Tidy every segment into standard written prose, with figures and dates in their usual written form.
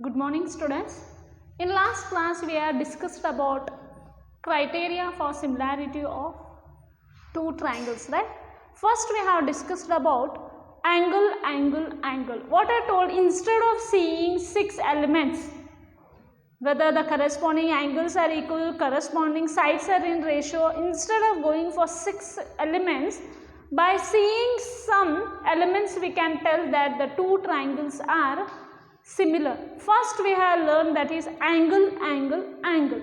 Good morning, students. In last class we have discussed about criteria for similarity of two triangles, right? First we have discussed about angle, angle, angle. What I told, instead of seeing 6 elements, whether the corresponding angles are equal, corresponding sides are in ratio, instead of going for 6 elements, by seeing some elements we can tell that the two triangles are similar. First we have learned that is angle, angle, angle.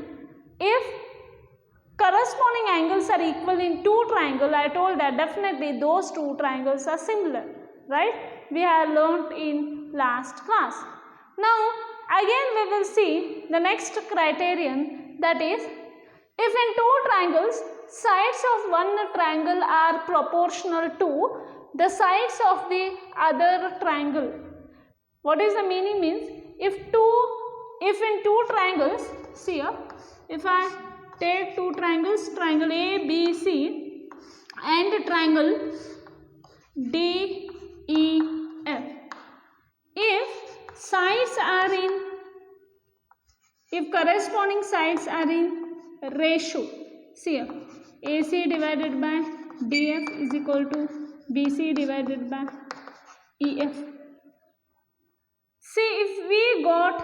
If corresponding angles are equal in two triangles, I told that definitely those two triangles are similar, right? We have learned in last class. Now again we will see the next criterion, that is if in two triangles sides of one triangle are proportional to the sides of the other triangle. What is the meaning? Means if in two triangles, see here, if I take two triangles, triangle A, B, C and triangle D, E, F. If corresponding sides are in ratio, see here, AC divided by DF is equal to BC divided by EF. See, if we got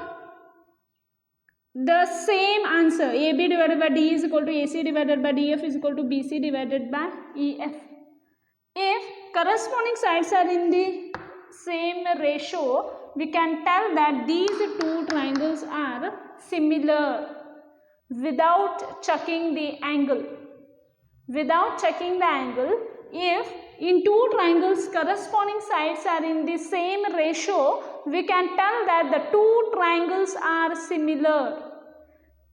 the same answer, AB divided by D is equal to AC divided by DF is equal to BC divided by EF. If corresponding sides are in the same ratio, we can tell that these two triangles are similar without checking the angle. Without checking the angle, if in two triangles corresponding sides are in the same ratio, we can tell that the two triangles are similar.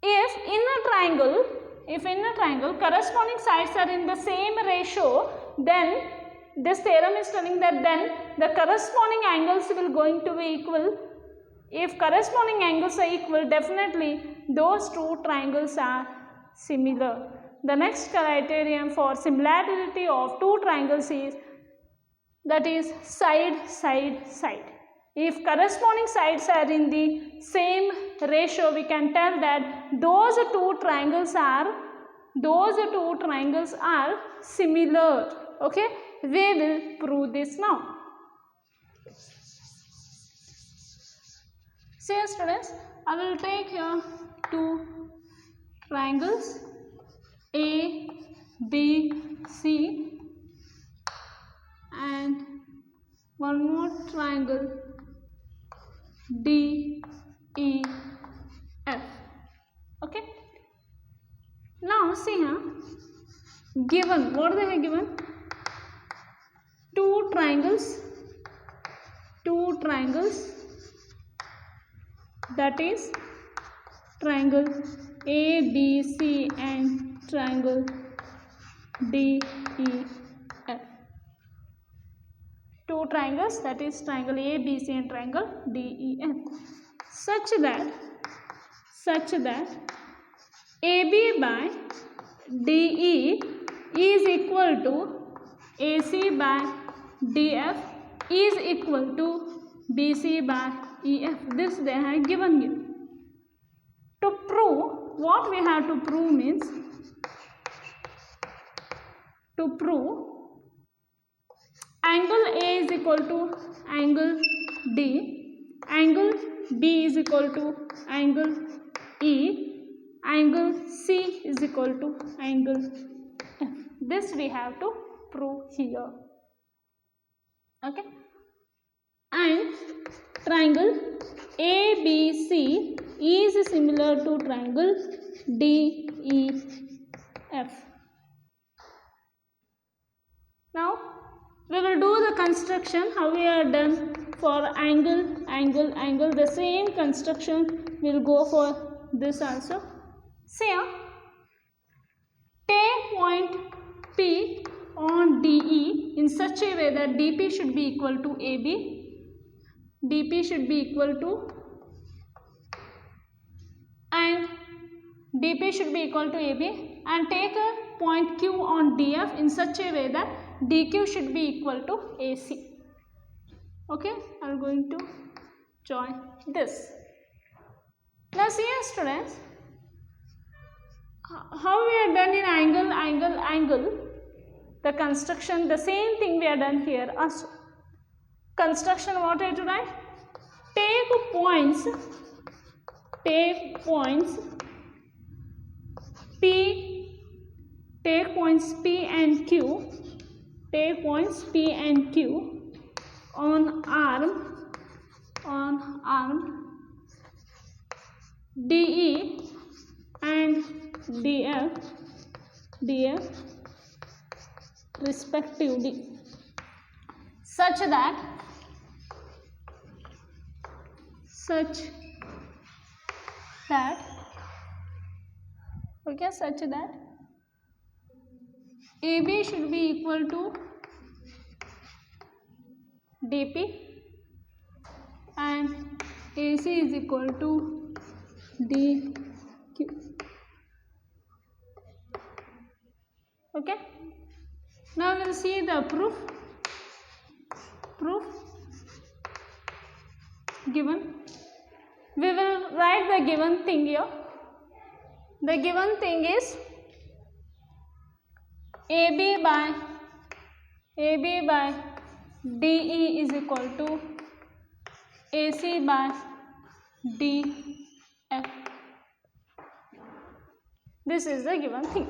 If in a triangle corresponding sides are in the same ratio, then this theorem is telling that then the corresponding angles will going to be equal. If corresponding angles are equal, definitely those two triangles are similar. The next criterion for similarity of two triangles is, that is side, side, side. If corresponding sides are in the same ratio, we can tell that those two triangles are similar. Okay, we will prove this now. See students, I will take here two triangles A, B, C and one more triangle D, E, F. Okay. Now see here, given, what they have given? Two triangles, that is triangle A, B, C and triangle D, E, F. Two triangles, that is triangle A, B, C and triangle D, E, F. Such that AB by DE is equal to AC by DF is equal to BC by EF. This they have given you. To prove, what we have to prove means, to prove angle A is equal to angle D, angle B is equal to angle E, angle C is equal to angle F. This we have to prove here. Okay. And triangle ABC is similar to triangle DEF. Now we will do the construction how we are done for angle, angle, angle. The same construction will go for this also. See here, take point P on DE in such a way that DP should be equal to AB, DP should be equal to, and DP should be equal to AB, and take a point Q on DF in such a way that DQ should be equal to AC. Okay, I am going to join this. Now see here students, how we are done in angle, the construction, the same thing we are done here also. Construction, what I to write? Take points P and Q, take points P and Q on arm DE and DF respectively, such that AB should be equal to DP and AC is equal to DQ. Okay, now we'll see the proof given. We will write the given thing here. The given thing is AB by DE is equal to AC by DF. This is the given thing.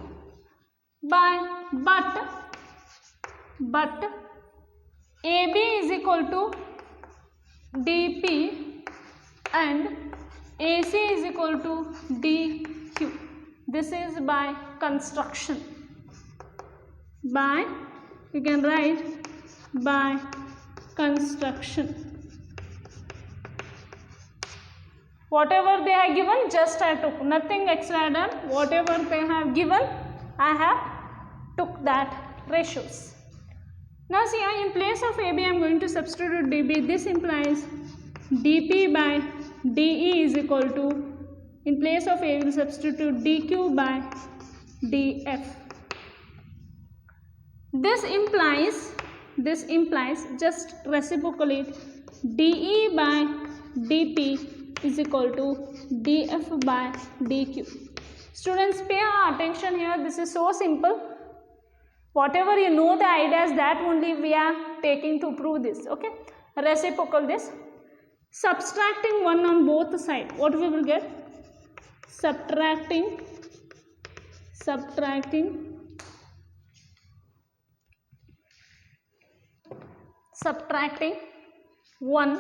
But AB is equal to DP and AC is equal to DQ. This is by construction. You can write by construction. Whatever they have given, just I took, nothing extra done. Whatever they have given, I have took that ratios. Now see, in place of AB I am going to substitute DB. This implies DP by DE is equal to, in place of A we will substitute DQ by DF. This implies just reciprocate DE by DP is equal to DF by DQ. Students, pay attention here. This is so simple. Whatever you know the ideas, that only we are taking to prove this. Okay, reciprocal this. Subtracting 1 on both sides, what we will get? Subtracting 1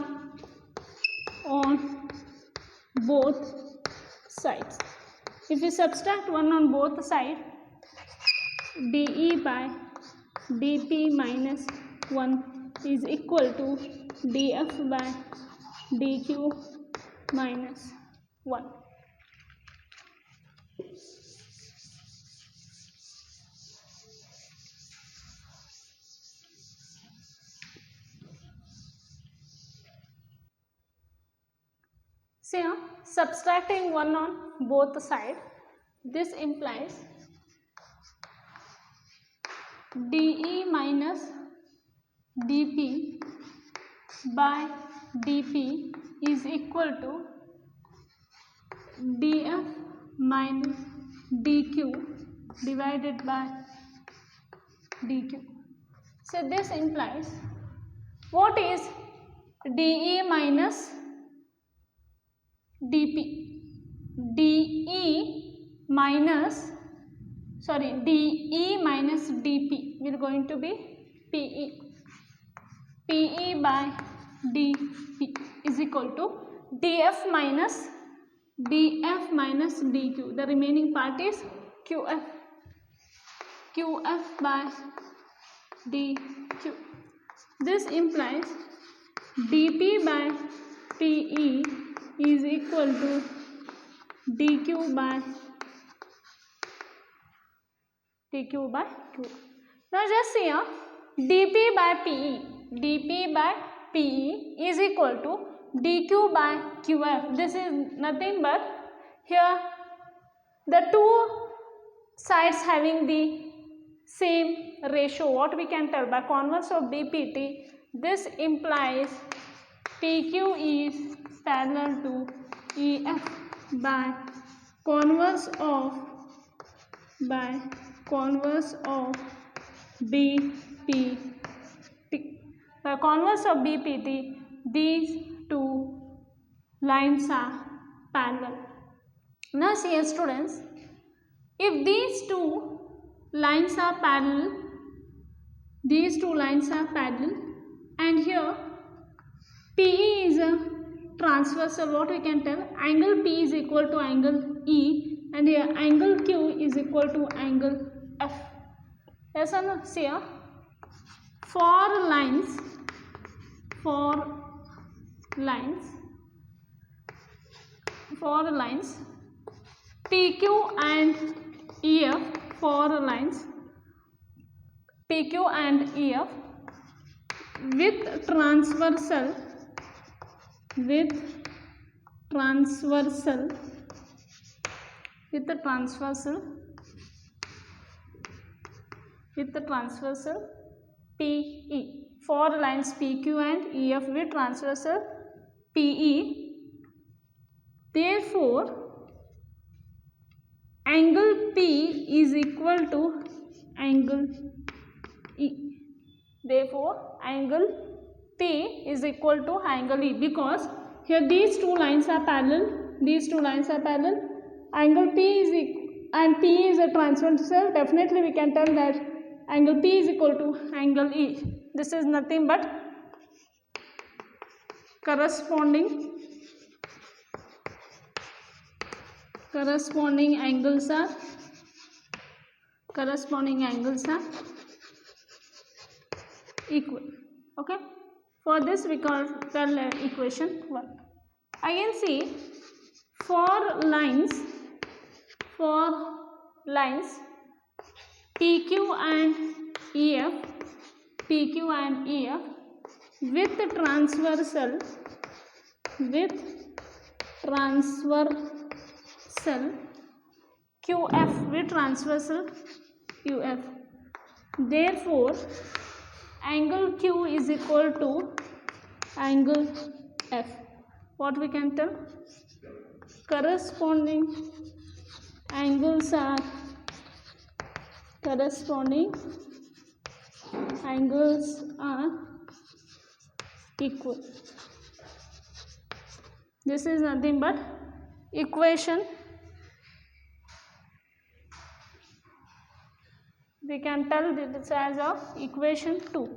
on both sides. If you subtract 1 on both sides, DE by DP minus 1 is equal to DF by DQ minus 1. See now, subtracting 1 on both sides, this implies DE minus DP by DP is equal to DF minus DQ divided by DQ. So this implies, what is DE minus DP? DE minus DP will going to be PE. PE by DP is equal to DF minus DQ. The remaining part is QF by DQ. This implies DP by PE is equal to DQ by Q. Now just see here, DP by PE is equal to DQ by QF. This is nothing but, here the two sides having the same ratio, what we can tell by converse of DPT. This implies PQ is parallel to EF. by converse of BPT. By converse of BPT, these two lines are parallel. Now see students, if these two lines are parallel, and here PE is a transversal, what we can tell? Angle P is equal to angle E, and here angle Q is equal to angle F. Yes or no? See here, for lines PQ and EF, PQ and EF with transversal PE, for lines PQ and EF with transversal PE. Therefore, angle P is equal to angle E. Therefore, angle P is equal to angle E, because here these two lines are parallel. Angle P is and P is a transversal. Definitely we can tell that angle P is equal to angle E. This is nothing but corresponding angles are equal. Okay, for this we can tell equation 1. Again see, for lines PQ and EF with transversal QF, with transversal QF. Therefore, angle Q is equal to angle F. What we can tell? Corresponding angles are equal. This is nothing but equation. We can tell this as of equation 2.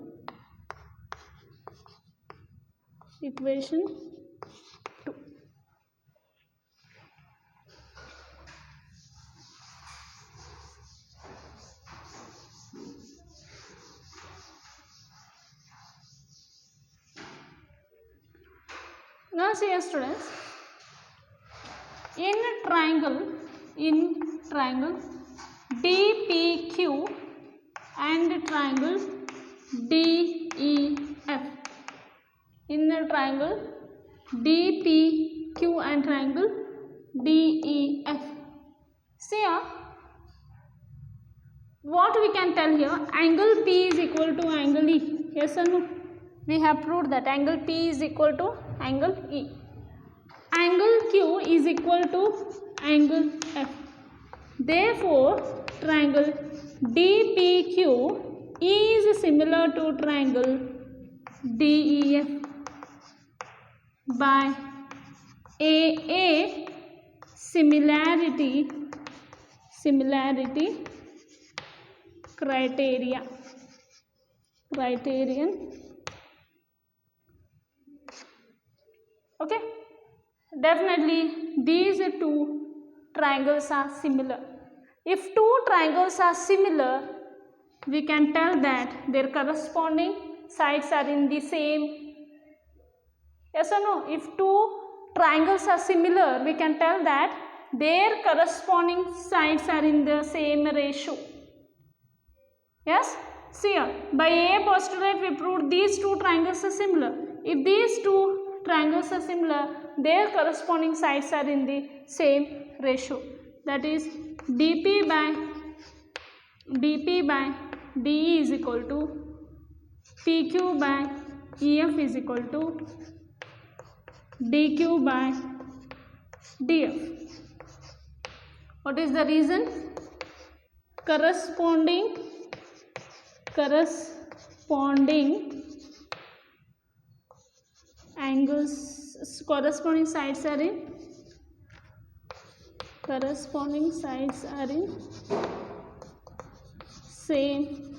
Now see students, in triangle DPQ and triangle DEF. In the triangle DPQ and triangle DEF. See here, what we can tell here? Angle P is equal to angle E. Yes or no? We have proved that angle P is equal to angle E. Angle Q is equal to angle F. Therefore, triangle DPQ is similar to triangle DEF by AA similarity criterion. Okay, definitely these two triangles are similar. If two triangles are similar, we can tell that their corresponding sides are in the same. Yes or no? If two triangles are similar, we can tell that their corresponding sides are in the same ratio. Yes? See here, by A postulate we proved these two triangles are similar. If these two triangles are similar, their corresponding sides are in the same ratio. That is DP by DE is equal to PQ by EF is equal to DQ by DF. What is the reason? Corresponding angles, corresponding sides are in same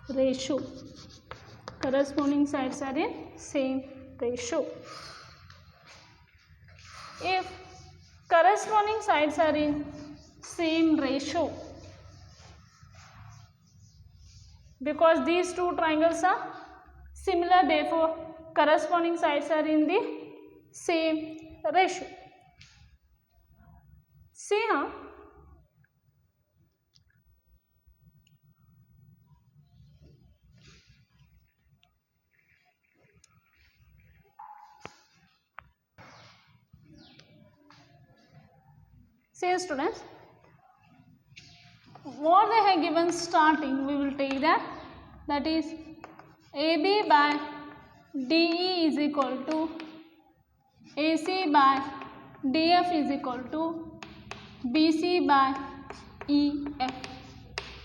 ratio. Corresponding sides are in same ratio. If corresponding sides are in same ratio, because these two triangles are similar, therefore corresponding sides are in the same ratio. See here, see students, what they have given starting, we will take that is AB by DE is equal to AC by DF is equal to BC by EF.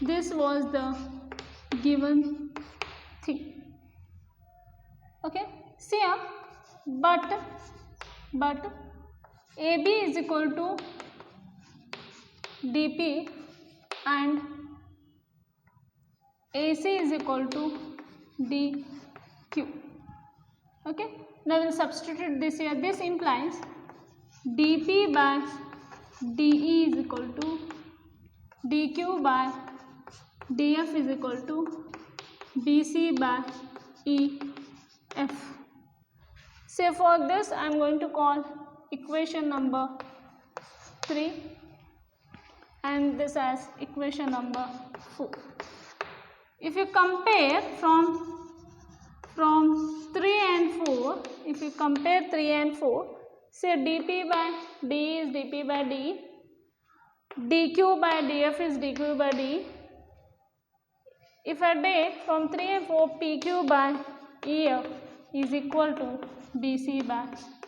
This was the given thing. Okay, see here, but AB is equal to DP and AC is equal to DQ. Okay, now we will substitute this here. This implies DP by DE is equal to DQ by DF is equal to BC by EF. So for this I am going to call equation number 3 and this as equation number 4. If you compare from 3 and 4, if you compare 3 and 4, say dP by D is dP by D, dQ by dF is dQ by D. If I take from 3 and 4, PQ by EF is equal to BC by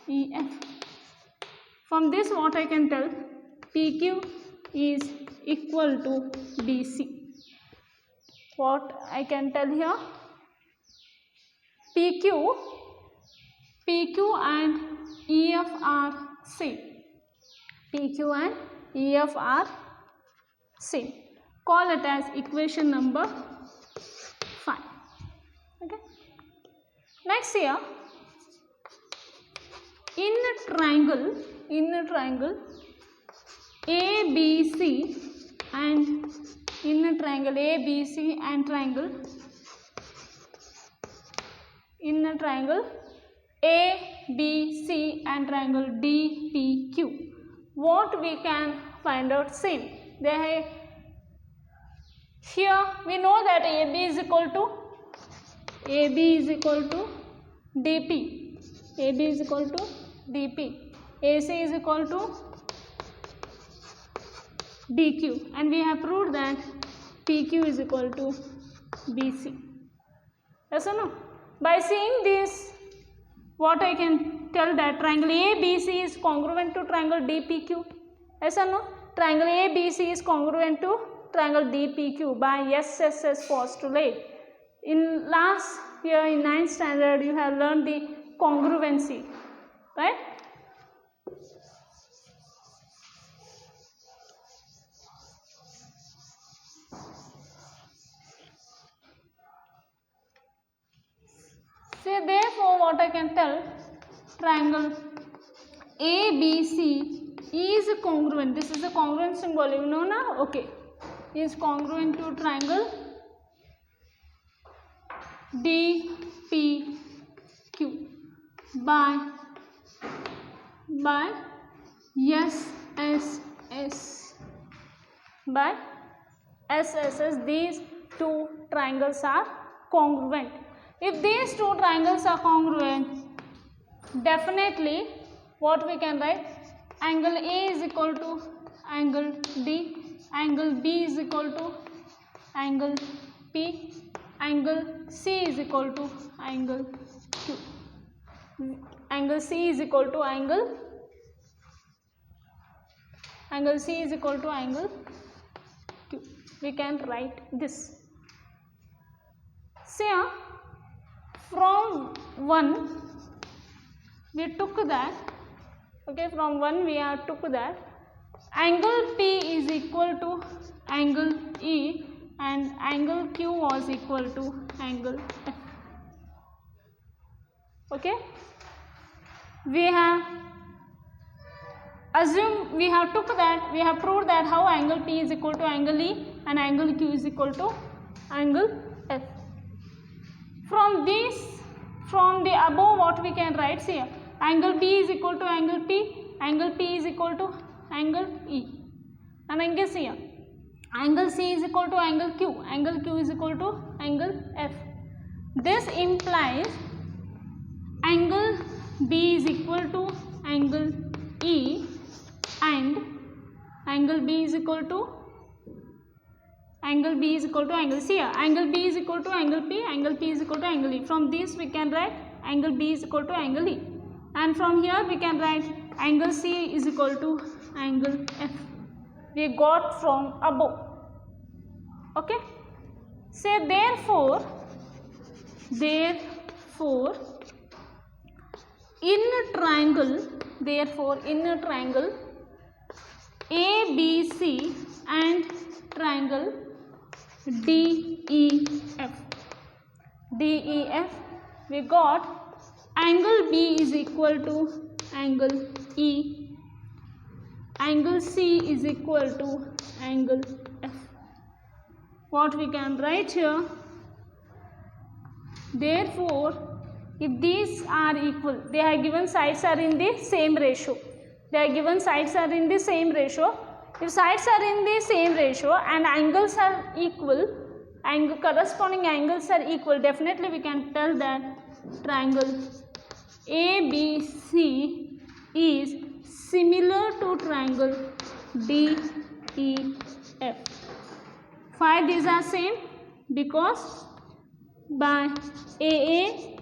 EF. From this what I can tell, PQ is equal to BC. What I can tell here, PQ and EF are same. PQ and EF are same. Call it as equation number 5. Okay. Next here, in a triangle ABC and in a triangle ABC and triangle ABC and triangle DPQ, what we can find out same. Here we know that AB is equal to DP, AB is equal to DP, AC is equal to DQ, and we have proved that PQ is equal to BC. Yes or no? By seeing this, what I can tell that triangle ABC is congruent to triangle DPQ. Yes or no? Triangle ABC is congruent to triangle DPQ by SSS postulate. In last year in 9th standard you have learned the congruency, right? So therefore what I can tell, triangle ABC is congruent. This is a congruent symbol, you know now? Okay. Is congruent to triangle DPQ by SSS. These two triangles are congruent. If these two triangles are congruent, definitely what we can write, angle A is equal to angle D, angle B is equal to angle P, angle C is equal to angle Q, angle C is equal to angle angle C is equal to angle Q. We can write this. See, from 1 we took that, okay, from 1 we have took that angle P is equal to angle E and angle Q was equal to angle F. Okay, we have assumed, we have took that, we have proved that how angle P is equal to angle E and angle Q is equal to angle F. From this, from the above, what we can write here, angle B is equal to angle P, angle P is equal to angle E, and angle C, angle C is equal to angle Q is equal to angle F. This implies angle B is equal to angle E and angle B is equal to angle C. Angle B is equal to angle P is equal to angle E. From this we can write angle B is equal to angle E, and from here we can write angle C is equal to angle F. We got from above. Okay. Say therefore in a triangle ABC and triangle DEF, we got angle B is equal to angle E, angle C is equal to angle F. What we can write here, therefore if these are equal, they are given sides are in the same ratio. If sides are in the same ratio and angles are equal, corresponding angles are equal, definitely we can tell that triangle ABC is similar to triangle DEF. Why these are same? Because by AA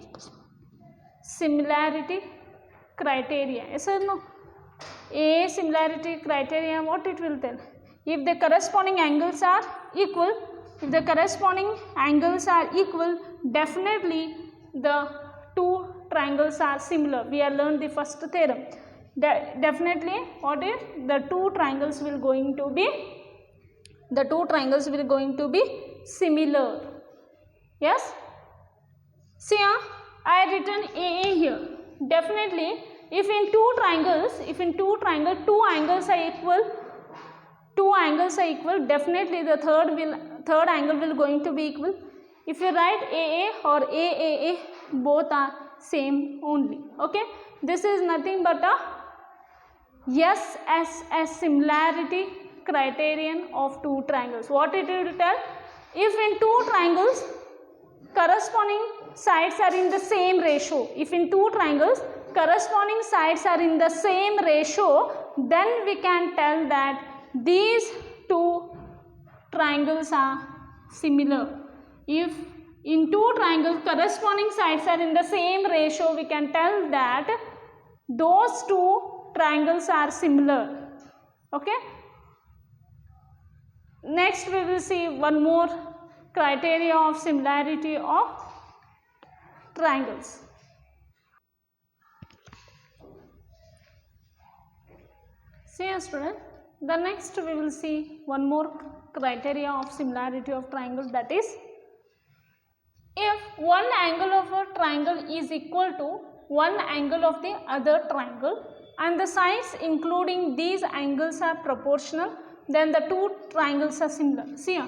similarity criteria. Yes or no? A similarity criteria, what it will tell? If the corresponding angles are equal, definitely the two triangles are similar. We have learned the first theorem. Definitely what is, the two triangles will going to be similar. Yes. See, I written AA here. Definitely, if in two triangles, two angles are equal, definitely the third angle will going to be equal. If you write AA or AAA, both are same only. Okay, this is nothing but a SSS similarity criterion of two triangles. What it will tell? If in two triangles corresponding sides are in the same ratio, then we can tell that these two triangles are similar. If in two triangles corresponding sides are in the same ratio, we can tell that those two triangles are similar. Okay. Next we will see one more criteria of similarity of triangles. See, student, the next we will see one more criteria of similarity of triangles, that is, if one angle of a triangle is equal to one angle of the other triangle and the sides including these angles are proportional, then the two triangles are similar. See,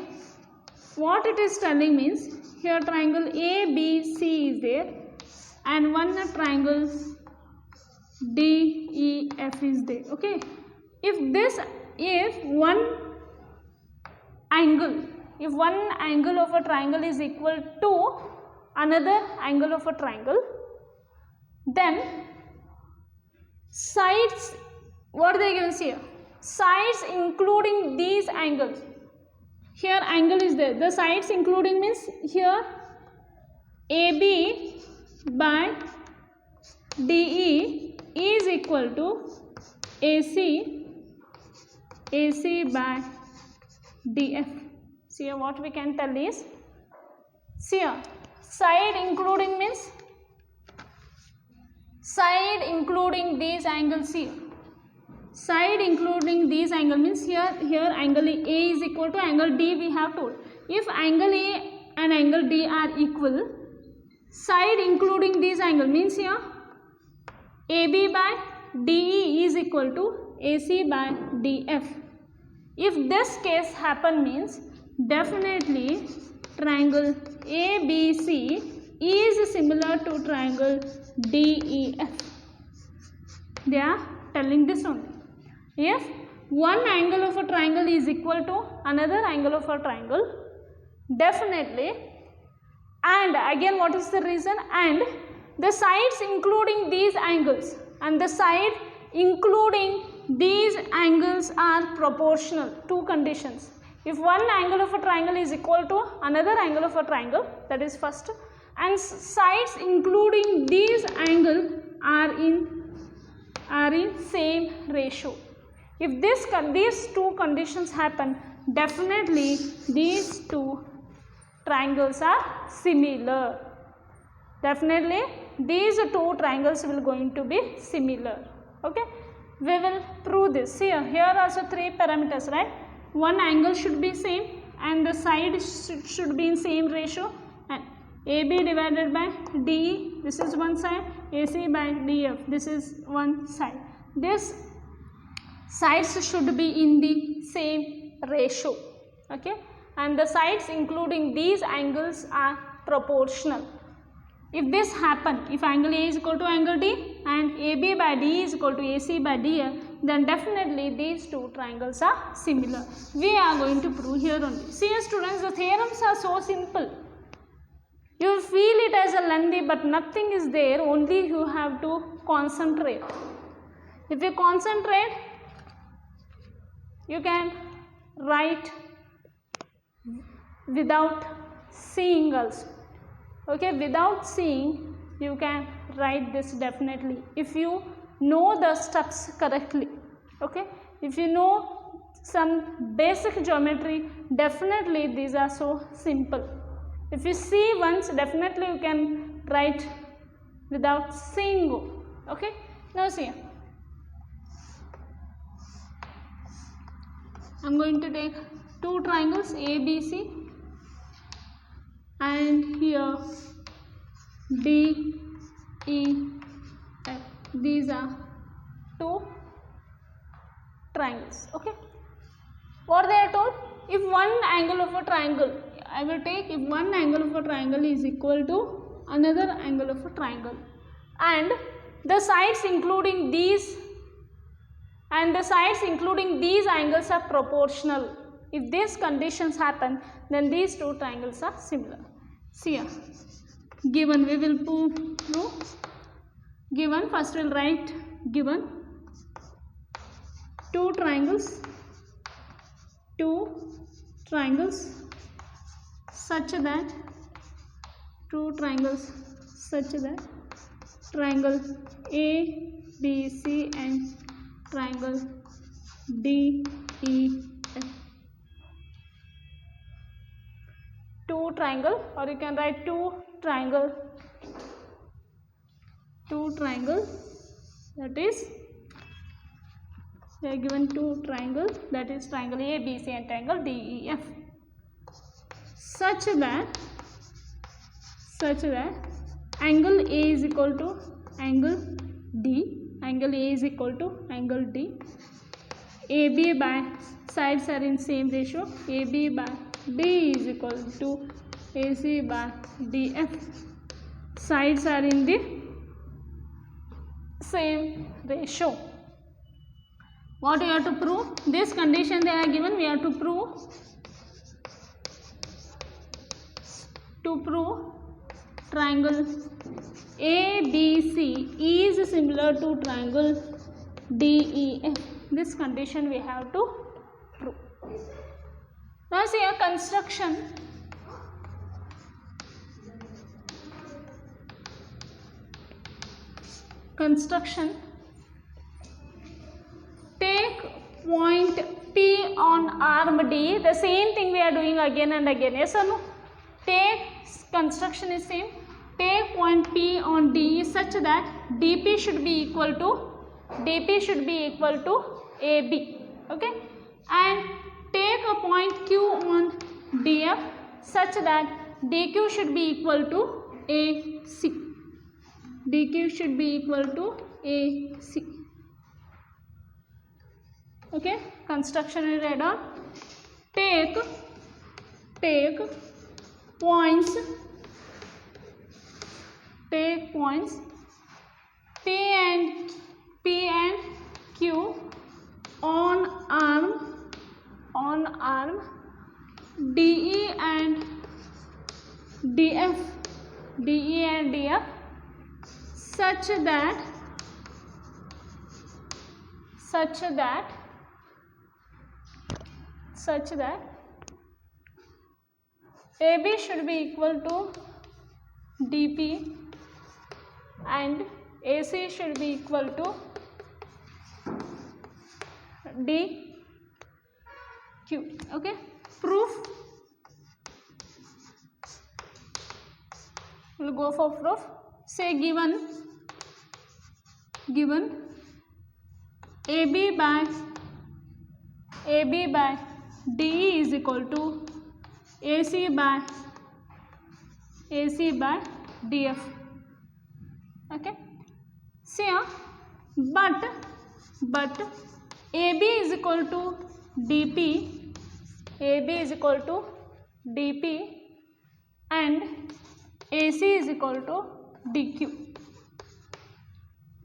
what it is telling means, here triangle ABC is there and one triangle DEF is there. Okay, if one angle of a triangle is equal to another angle of a triangle, then sides, what they given here, sides including these angles, here angle is there, the sides including means here AB by DE is equal to AC AC by DF. See here, what we can tell is, see here, side including means side including these angles here. Side including these angle means here angle A is equal to angle D we have told. If angle A and angle D are equal, side including these angle means here AB by DE is equal to AC by DF. If this case happen means definitely triangle ABC is similar to triangle DEF. They are telling this only. If one angle of a triangle is equal to another angle of a triangle, definitely, and again what is the reason, and the sides including these angles and the side including these angles are proportional. Two conditions. If one angle of a triangle is equal to another angle of a triangle, that is first, and sides including these angles are in same ratio. If these two conditions happen, definitely these two triangles are similar. Definitely these two triangles will going to be similar. Okay, we will prove this. See here also three parameters, right? One angle should be same and the side should be in same ratio, and AB divided by DE, this is one side, AC by DF, this is one side. This sides should be in the same ratio. Okay, and the sides including these angles are proportional. If this happen, if angle A is equal to angle D and AB by DE is equal to AC by DF, then definitely these two triangles are similar. We are going to prove here only. See students, the theorems are so simple. You feel it as a lengthy, but nothing is there, only you have to concentrate. If you concentrate, you can write without seeing also. Okay, without seeing you can write this definitely if you know the steps correctly. Okay, if you know some basic geometry, definitely these are so simple. If you see once, definitely you can write without seeing. Okay, now see, I am going to take two triangles ABC and here DEF. These are two triangles. Okay, what they are told, if one angle of a triangle, I will take, if one angle of a triangle is equal to another angle of a triangle and the sides including these angles are proportional. If these conditions happen, then these two triangles are similar. See here, given, we will prove. Given, first we will write given two triangles such that triangle ABC and triangle DEF. Two triangle, or you can write two triangle, that is, they are given two triangles, that is triangle ABC and triangle DEF, such that angle A is equal to angle D, angle A is equal to angle D, AB by, sides are in same ratio, AB by D is equal to AC by DF, sides are in the same ratio. What we have to prove? This condition they are given, we have to prove. Triangle ABC is similar to triangle DEF. This condition we have to prove. Now see a construction. Take point P on arm D. The same thing we are doing again and again. Yes or no? Take, construction is same. Take point P on D such that DP should be equal to AB. Okay, and take a point Q on DF such that DQ should be equal to AC. DQ should be equal to AC. Okay, construction is read on. Take points P and Q on arm DE and DF such that AB should be equal to DP and AC should be equal to DQ. Okay, proof. We'll go for proof. Say given AB by DE is equal to AC by DF. Okay, see here, but AB is equal to DP and AC is equal to DQ.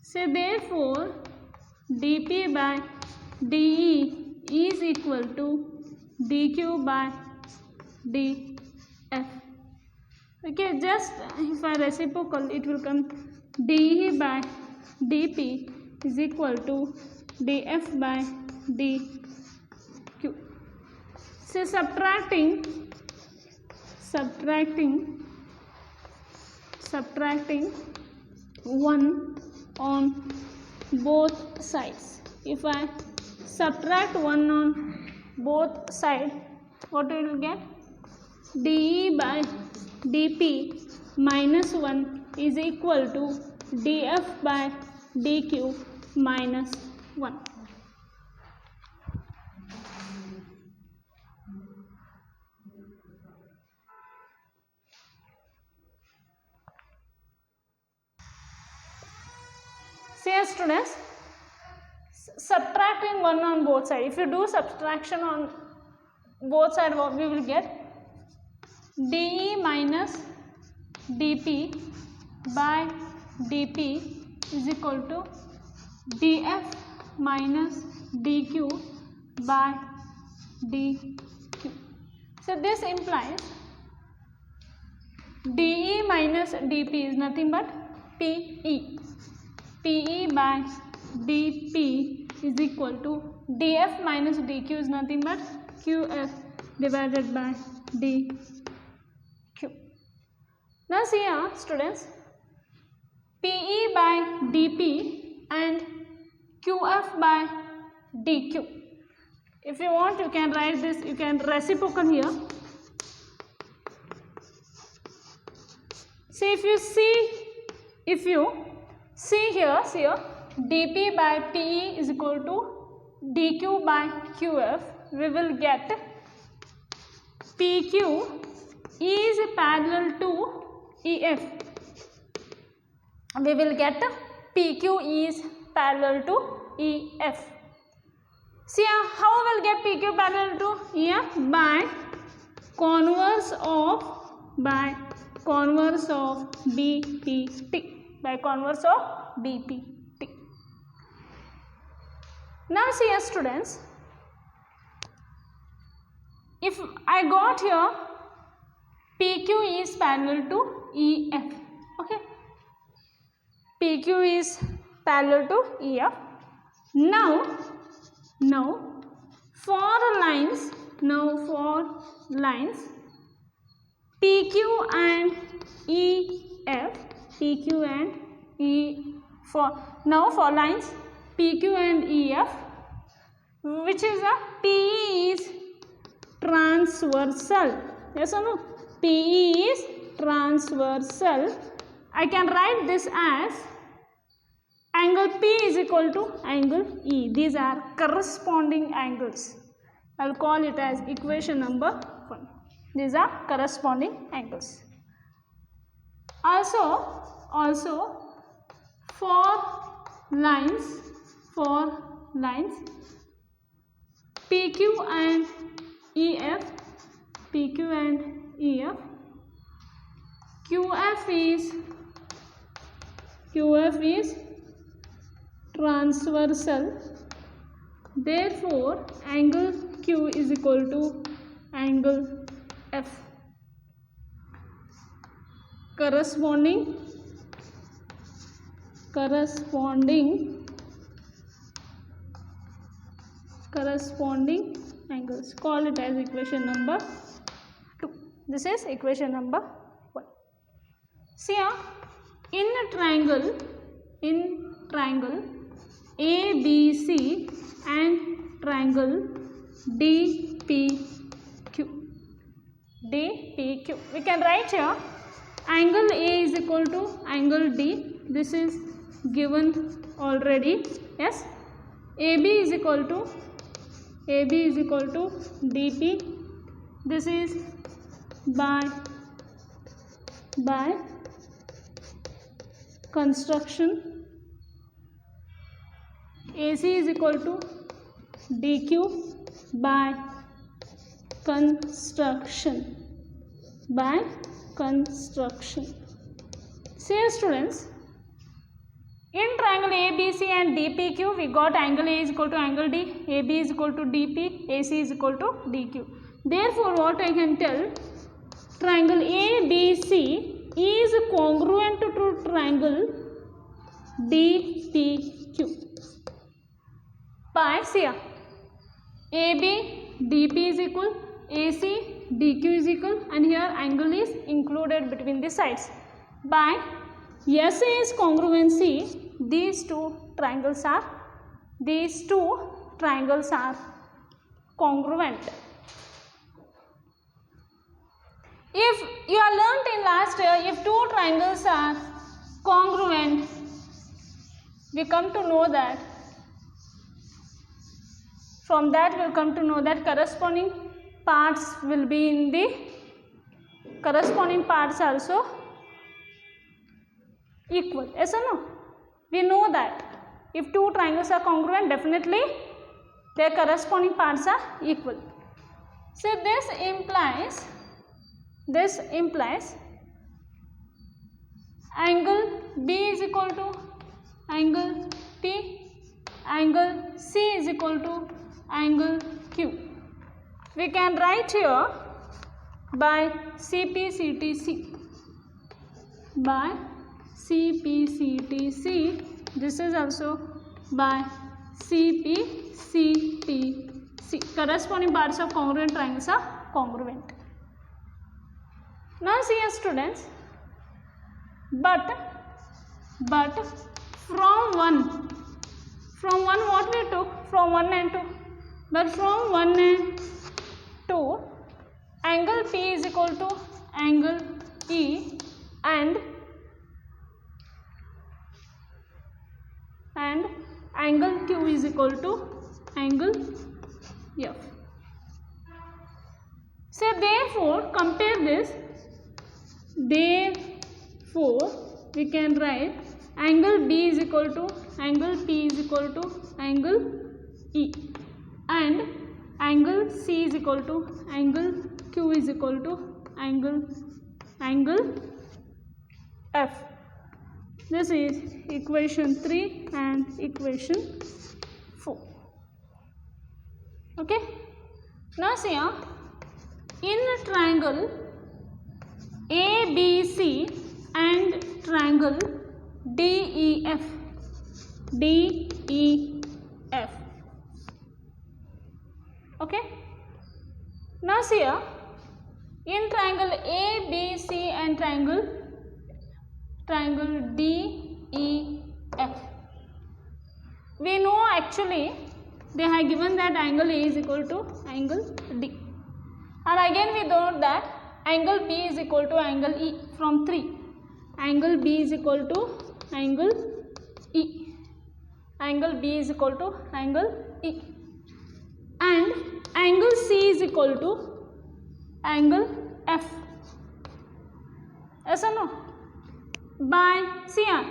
So therefore DP by DE is equal to DQ by DF. Okay, just if I reciprocal, it will come DE by DP is equal to DF by DQ. So subtracting 1 on both sides. If I subtract 1 on both sides, what we will get? DE by DP minus 1 is equal to DF by DQ minus 1. See students, subtracting 1 on both sides. If you do subtraction on both sides, what we will get? DE minus DP by DP is equal to DF minus DQ by DQ. So this implies DE minus DP is nothing but PE. PE by DP is equal to DF minus DQ is nothing but QF divided by DQ. Now see here students, PE by DP and QF by DQ. If you want, you can write this, you can reciprocal here. See, if you see here, DP by PE is equal to DQ by QF, we will get PQ is parallel to EF. We will get PQ is parallel to EF. See how we will get PQ parallel to EF? By converse of BPT. By converse of BPT. Now see students, if I got here PQ is parallel to EF. Okay, PQ is parallel to EF. Now for lines PQ and EF, for lines PQ and EF, which is a PE is transversal. Yes or no? PE is transversal. I can write this as angle P is equal to angle E. These are corresponding angles. I'll call it as equation number 1. These are corresponding angles. Also for lines PQ and EF, QF is transversal. Therefore, angle Q is equal to angle F. Corresponding angles. Call it as equation number 2. This is equation number 1. See here, in triangle ABC and triangle DPQ. We can write here angle A is equal to angle D. This is given already. Yes. AB is equal to DP. This is by construction. AC is equal to DQ by construction. See students, in triangle ABC and DPQ we got angle A is equal to angle D, AB is equal to DP, AC is equal to DQ. Therefore what I can tell, triangle ABC is congruent to triangle DPQ by, see, AB DP is equal, AC DQ is equal, and here angle is included between the sides. By SAS congruency, these two triangles are congruent. If you are learnt in last year, if two triangles are congruent, we come to know that, from that we will come to know that corresponding parts will be in the corresponding parts also equal. Yes or no? We know that if two triangles are congruent, definitely their corresponding parts are equal. So this implies angle B is equal to angle P, angle C is equal to angle Q. We can write here by CPCTC. This is also by CPCTC. Corresponding parts of congruent triangles are congruent. Now see here students, but from 1 what we took, from 1 and 2, but from 1 and 2, angle P is equal to angle E and angle Q is equal to angle F. So therefore compare this, therefore we can write angle B is equal to angle P is equal to angle E and angle C is equal to angle Q is equal to angle F. This is equation 3 and equation 4. Okay. Now see here, in a triangle ABC and triangle DEF. Okay. Now see here, in triangle ABC and triangle DEF, we know actually they have given that angle A is equal to angle D. And again we know that angle B is equal to angle E from 3. Angle B is equal to angle E. Angle B is equal to angle E. And angle C is equal to angle F. Yes or no? By, see here,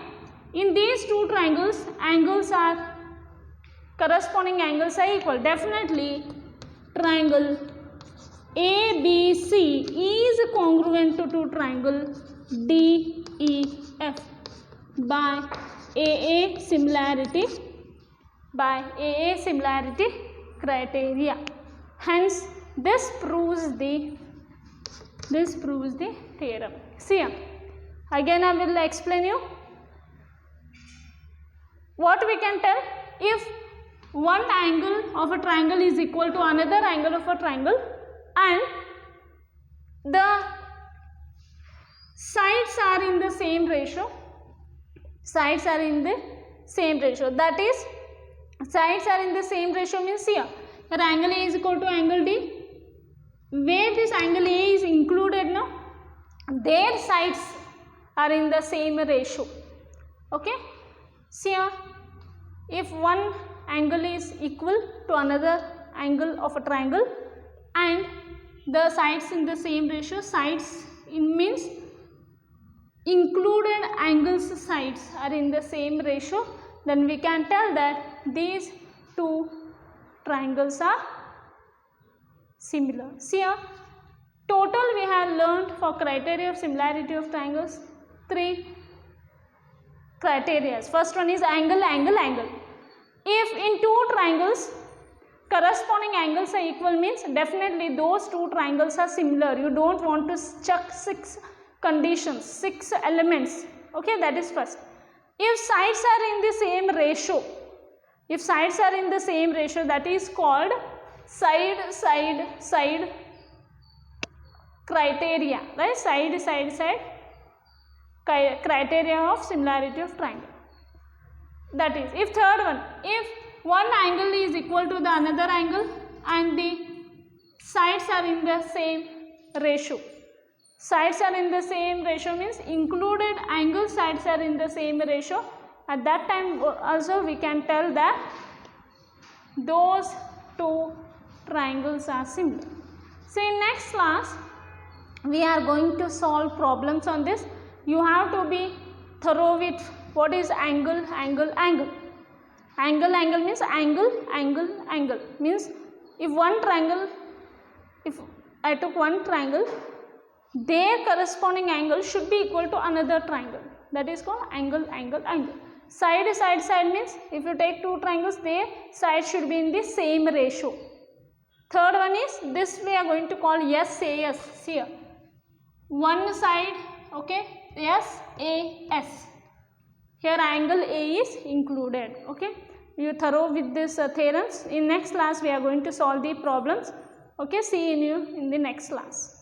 in these two triangles, angles are, corresponding angles are equal. Definitely triangle ABC is congruent to triangle DEF by AA similarity, criteria. Hence this proves the theorem. See here, again I will explain you what we can tell. If one angle of a triangle is equal to another angle of a triangle and the sides are in the same ratio, that is, sides are in the same ratio means here angle A is equal to angle D. Where this angle A is included, no, their sides are in the same ratio. Okay, see here, if one angle is equal to another angle of a triangle and the sides in the same ratio, sides means included angles sides are in the same ratio, then we can tell that these two triangles are similar. See here, total we have learned for criteria of similarity of triangles 3 criteria. First one is angle. If in two triangles corresponding angles are equal means definitely those two triangles are similar. You don't want to chuck 6 conditions, 6 elements. Okay, that is first. If sides are in the same ratio, that is called side criteria, right? Side criteria of similarity of triangle. That is, if third one, if one angle is equal to the another angle and the sides are in the same ratio. Sides are in the same ratio means included angle sides are in the same ratio. At that time also we can tell that those two triangles are similar. So in next class we are going to solve problems on this. You have to be thorough with what is angle. Angle means angle means if one triangle, if I took one triangle, their corresponding angle should be equal to another triangle. That is called angle. Side means if you take two triangles, their sides should be in the same ratio. Third one is this we are going to call SAS. See here, one side, okay, SAS. Here angle A is included. Okay, you thorough with this theorems. In next class we are going to solve the problems. Okay, see you in the next class.